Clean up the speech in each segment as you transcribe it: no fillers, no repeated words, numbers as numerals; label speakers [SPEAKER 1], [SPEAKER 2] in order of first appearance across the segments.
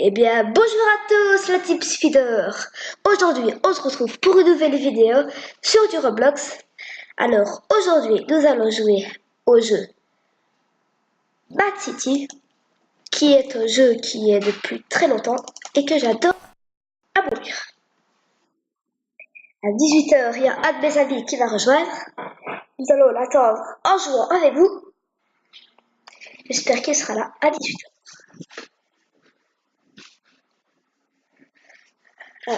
[SPEAKER 1] Eh bien, bonjour à tous, la Team Feeder. Aujourd'hui, on se retrouve pour une nouvelle vidéo sur du Roblox. Alors, aujourd'hui, nous allons jouer au jeu Bad City, qui est un jeu qui est depuis très longtemps et que j'adore abolir. À 18h, il y a un de mes amis qui va rejoindre. Nous allons l'attendre en jouant avec vous. J'espère qu'il sera là à 18h. En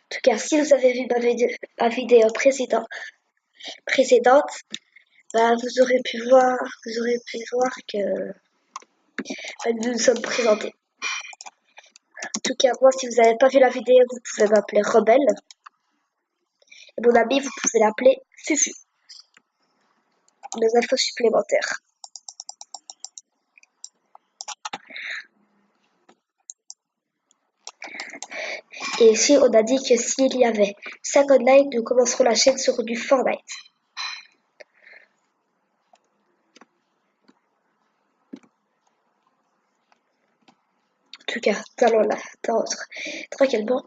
[SPEAKER 1] tout cas, si vous avez vu ma vidéo précédente, bah, vous aurez pu voir que nous nous sommes présentés. En tout cas, moi, si vous n'avez pas vu la vidéo, vous pouvez m'appeler Rebelle. Et mon ami, vous pouvez l'appeler Fufu. Des infos supplémentaires. Et ici, on a dit que s'il y avait 50 likes, nous commencerons la chaîne sur du Fortnite. En tout cas, nous allons l'attendre tranquillement.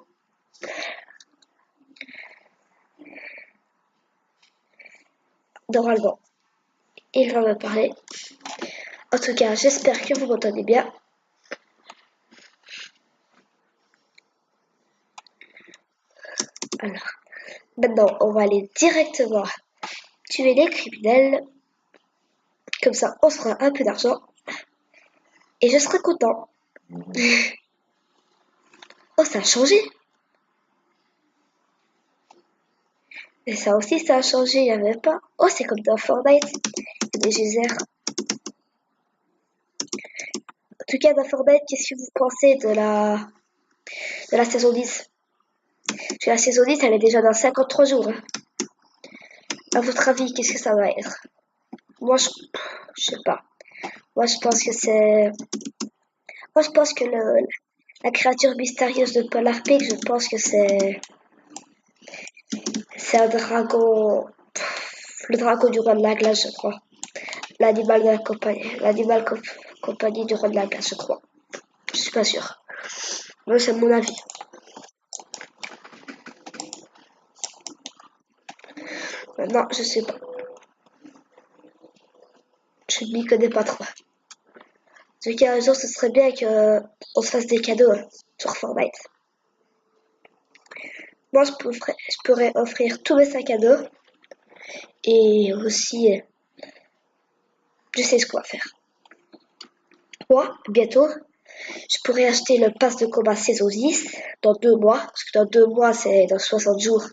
[SPEAKER 1] Normalement, il va me parler. En tout cas, j'espère que vous m'entendez bien. Alors, maintenant, on va aller directement tuer les criminels. Comme ça, on se fera un peu d'argent. Et je serai content. Oh, ça a changé. Et ça aussi, ça a changé. Il n'y avait pas. Oh, c'est comme dans Fortnite. Il y a des geysers. En tout cas, dans Fortnite, qu'est-ce que vous pensez de la saison 10? Parce que la saison 10, elle est déjà dans 53 jours. Hein. À votre avis, qu'est-ce que ça va être? Moi, je sais pas. Moi, je pense que c'est... Moi, je pense que la créature mystérieuse de Polar Pig, je pense que c'est un dragon... Le dragon du roi de la glace, je crois. L'animal de la compagnie. Compagnie du roi de la glace, je crois. Je suis pas sûre. Moi, c'est mon avis. Non, je sais pas. Je ne m'y connais pas trop. En tout cas, un jour, ce serait bien qu'on se fasse des cadeaux sur Fortnite. Moi, je pourrais offrir tous mes sacs à dos. Et aussi, je sais ce qu'on va faire. Moi, bientôt, je pourrais acheter le pass de combat saison 10 dans 2 mois. Parce que dans 2 mois, c'est dans 60 jours.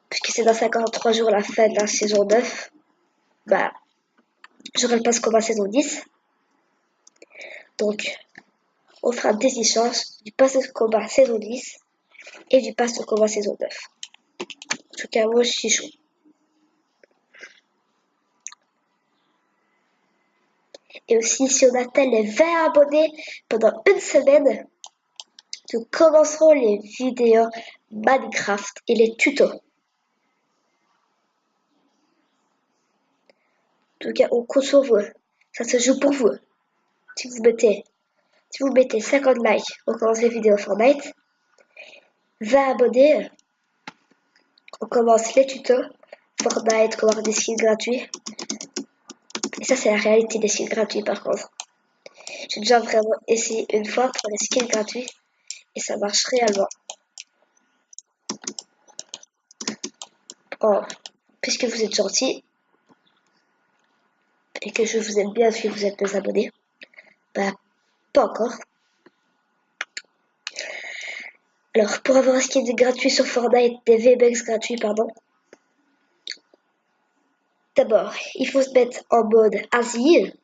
[SPEAKER 1] Puisque c'est dans 53 jours la fin de la saison 9. Bah, j'aurai le pass combat saison 10. Donc, on fera des échanges du pass de combat saison 10 et du pass de combat saison 9. En tout cas, moi, je suis chaud. Et aussi, si on atteint les 20 abonnés pendant une semaine, nous commencerons les vidéos Minecraft et les tutos. En tout cas, on compte sur vous. Ça se joue pour vous. Si vous mettez 50 likes, on commence les vidéos Fortnite. 20 abonnés, on commence les tutos. Fortnite, comment avoir des skins gratuits. Et ça, c'est la réalité des skins gratuits par contre. J'ai déjà vraiment essayé une fois pour les skins gratuits. Et ça marche réellement. Oh, puisque vous êtes gentil et que je vous aime bien si vous êtes mes abonnés, bah, pas encore. Alors, pour avoir un skin gratuit sur Fortnite, des V-Bucks gratuits, pardon, d'abord, il faut se mettre en mode asile.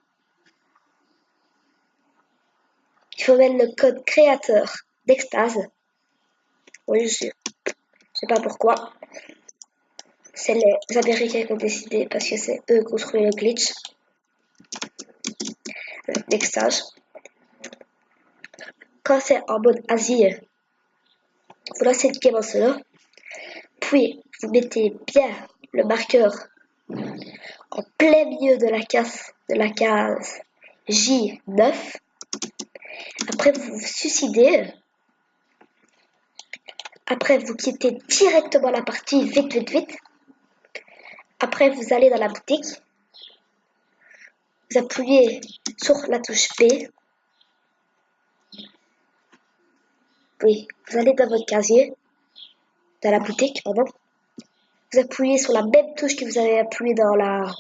[SPEAKER 1] Il faut mettre le code créateur d'Extase. Oui, je sais pas pourquoi. C'est les Américains qui ont décidé parce que c'est eux qui ont trouvé le glitch d'Extase. Quand c'est en mode asile, vous lancez le game en solo, puis vous mettez bien le marqueur en plein milieu de la case J9. Après, vous vous suicidez. Après, vous quittez directement la partie vite, vite, vite. Après, vous allez dans la boutique. Vous appuyez sur la touche B. Oui, vous allez dans votre casier, dans la boutique, pardon. Vous appuyez sur la même touche que vous avez appuyé dans la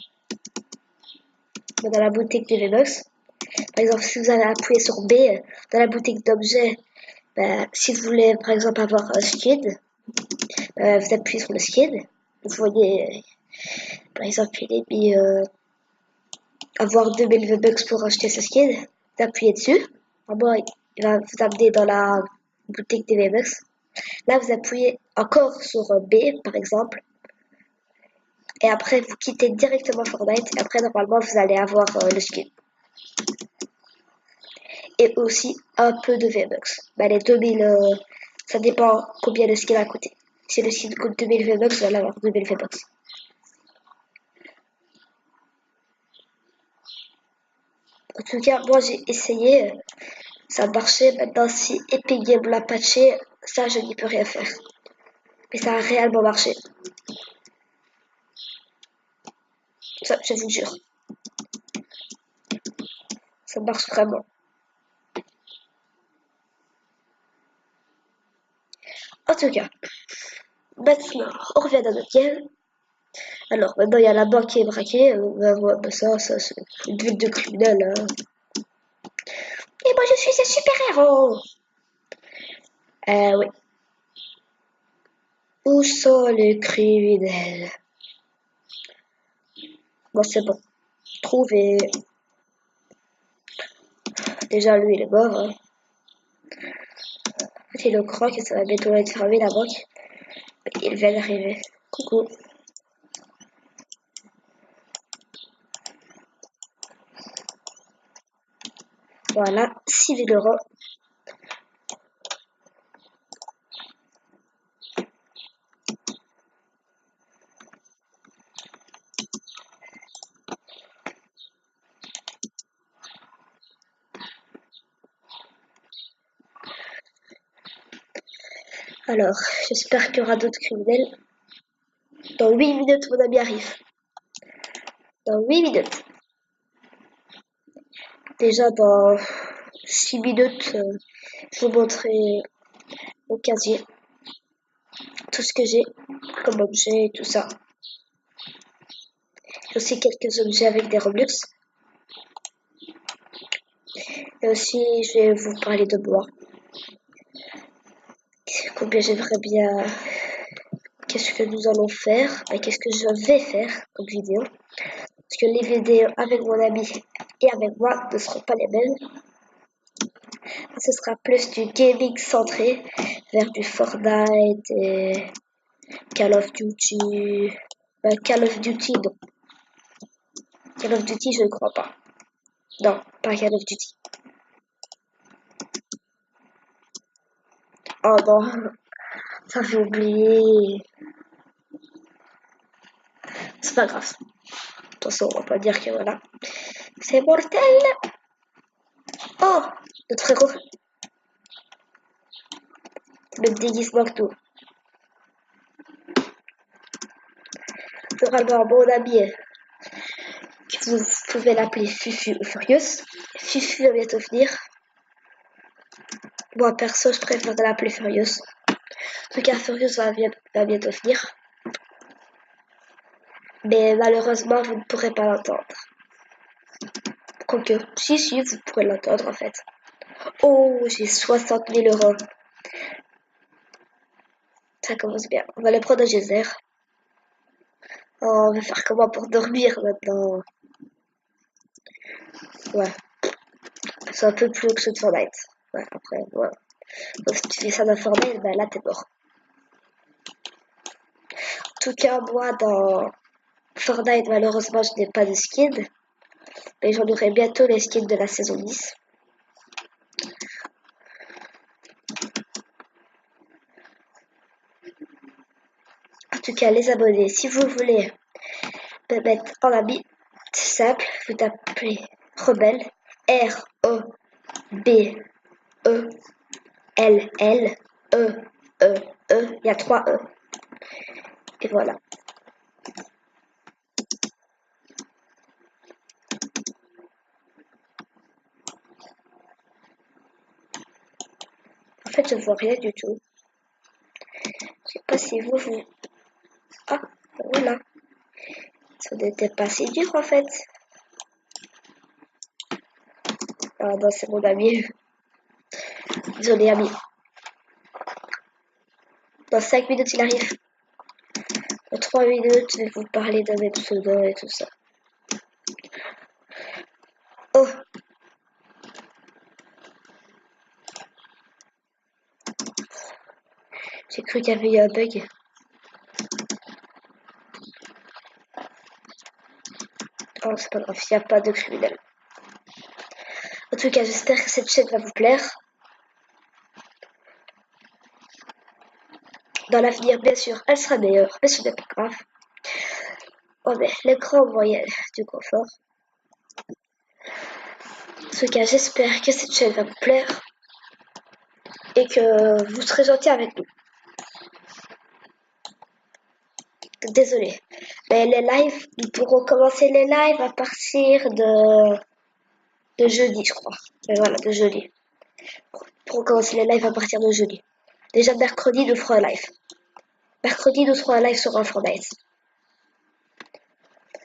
[SPEAKER 1] boutique de V-Bucks. Par exemple, si vous avez appuyé sur B dans la boutique d'objets, ben, si vous voulez par exemple avoir un skid, vous appuyez sur le skid. Vous voyez, par exemple, il est mis avoir 2000 V-Bucks pour acheter ce skid. Vous appuyez dessus. Moi, il va vous amener dans la boutique des V-Bucks. Là, vous appuyez encore sur B, par exemple. Et après, vous quittez directement Fortnite. Et après, normalement, vous allez avoir le skin. Et aussi un peu de V-Bucks. Bah, les 2000, ça dépend combien le skin a coûté. Si le skin coûte 2000 V-Bucks, vous allez avoir 2000 V-Bucks. En tout cas, moi, j'ai essayé. Ça marchait. Maintenant, si Epic Games l'a patché, ça, je n'y peux rien faire. Mais ça a réellement marché. Ça, je vous jure. Ça marche vraiment. En tout cas, maintenant, on revient dans notre game. Alors, maintenant, il y a la banque qui est braquée. Ouais, ça, c'est une ville de criminels. Hein. Et moi, je suis un super-héros. Oui. Où sont les criminels? Bon, c'est bon. Trouvé. Déjà, lui, il est mort. Hein. Il le croit que ça va bientôt être fermé, la banque. Il vient d'arriver. Coucou. Voilà, 6 000 €. Alors, j'espère qu'il y aura d'autres criminels. Dans 8 minutes, mon ami arrive. Dans 8 minutes. Déjà, dans 6 minutes, je vous montrerai mon casier. Tout ce que j'ai comme objet et tout ça. J'ai aussi quelques objets avec des Robux. Et aussi, je vais vous parler de moi. Combien j'aimerais bien. Qu'est-ce que nous allons faire? Qu'est-ce que je vais faire comme vidéo? Parce que les vidéos avec mon ami et avec moi ne seront pas les mêmes. Ce sera plus du gaming centré vers du Fortnite et Call of Duty. Call of Duty, non. Call of Duty, je ne crois pas. Non, pas Call of Duty. Oh non, ça j'ai oublié. C'est pas grave. De toute façon, on va pas dire que voilà. C'est mortel. Oh, notre héros. Le déguisement que tout. Normalement, mon ami, que vous pouvez l'appeler Fufu ou Furious. Fufu va bientôt venir. Moi, perso, je préfère l'appeler Furious. En tout cas, Furious va bientôt venir. Mais malheureusement, vous ne pourrez pas l'entendre. Quoique, si, vous pourrez l'entendre en fait. Oh, j'ai 60 000 €. Ça commence bien. On va le prendre à geyser. Oh, on va faire comment pour dormir maintenant? Ouais, c'est un peu plus haut que ceux de Fortnite. Ouais, après, ouais. Donc, si tu fais ça dans Fortnite, ben là, t'es mort. En tout cas, moi, dans Fortnite, malheureusement, je n'ai pas de skin. Mais j'en aurai bientôt les skins de la saison 10. En tout cas, les abonnés, si vous voulez me mettre en ami, c'est simple, vous tapez Rebelle, R-O-B-E-L-L-E. E, L, L, E, E, E. Il y a 3 E. Et voilà. En fait, je vois rien du tout. Je sais pas si vous... Ah, voilà. Ça n'était pas si dur en fait. Ah non, c'est mon ami. Désolé, ami. Dans 5 minutes, il arrive. Dans 3 minutes, je vais vous parler de mes pseudos et tout ça. Oh! J'ai cru qu'il y avait eu un bug. Oh, c'est pas grave, il n'y a pas de criminel. En tout cas, j'espère que cette chaîne va vous plaire. Dans l'avenir, bien sûr, elle sera meilleure, mais ce n'est pas grave. On met l'écran moyen du confort. En tout cas, j'espère que cette chaîne va vous plaire et que vous serez gentil avec nous. Désolé. Mais les lives, nous pourrons commencer les lives à partir de jeudi, je crois. Mais voilà, de jeudi. Nous pourrons commencer les lives à partir de jeudi. Déjà, mercredi, nous ferons un live. Mercredi, nous ferons un live sur un Fortnite.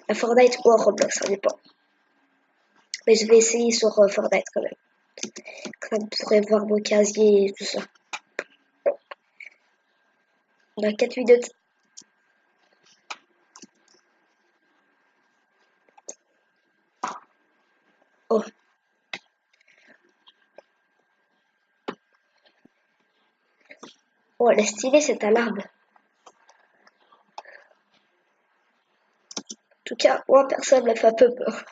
[SPEAKER 1] Un Fortnite ou un Roblox, ça dépend. Mais je vais essayer sur Fortnite quand même. Comme vous pourrez voir mon casier et tout ça. Dans 4 minutes. Oh. Oh, elle est stylée cette alarme. En tout cas, moi, personne ne m'a fait un peu peur.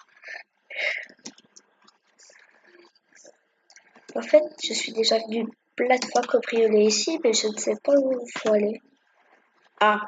[SPEAKER 1] En fait, je suis déjà venue plein de fois cambrioler ici, mais je ne sais pas où il faut aller. Ah,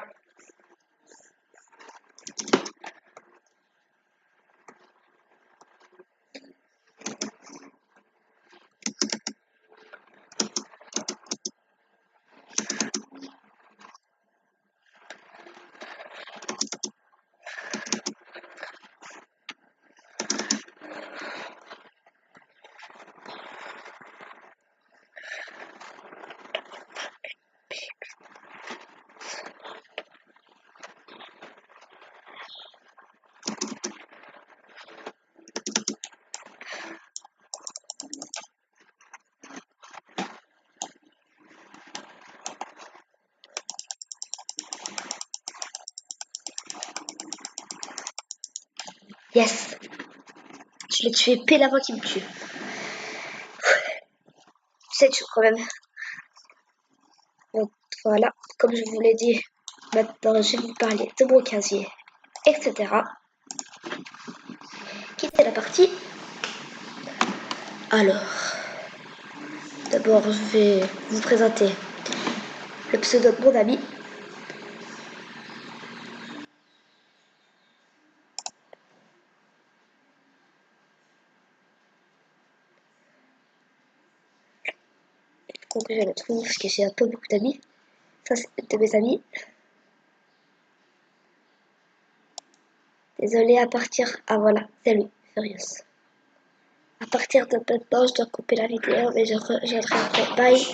[SPEAKER 1] yes. Je l'ai tué pile avant qu'il me tue. C'est chaud quand même. Donc voilà, comme je vous l'ai dit, maintenant je vais vous parler de mon casier, etc. Quitter la partie. Alors, d'abord je vais vous présenter le pseudo de mon ami. Donc je le trouve parce que j'ai un peu beaucoup d'amis. Ça c'est une de mes amis. Désolé à partir. Ah voilà, c'est lui, Furious. À partir de maintenant, je dois couper la vidéo, mais je reviendrai après. Bye.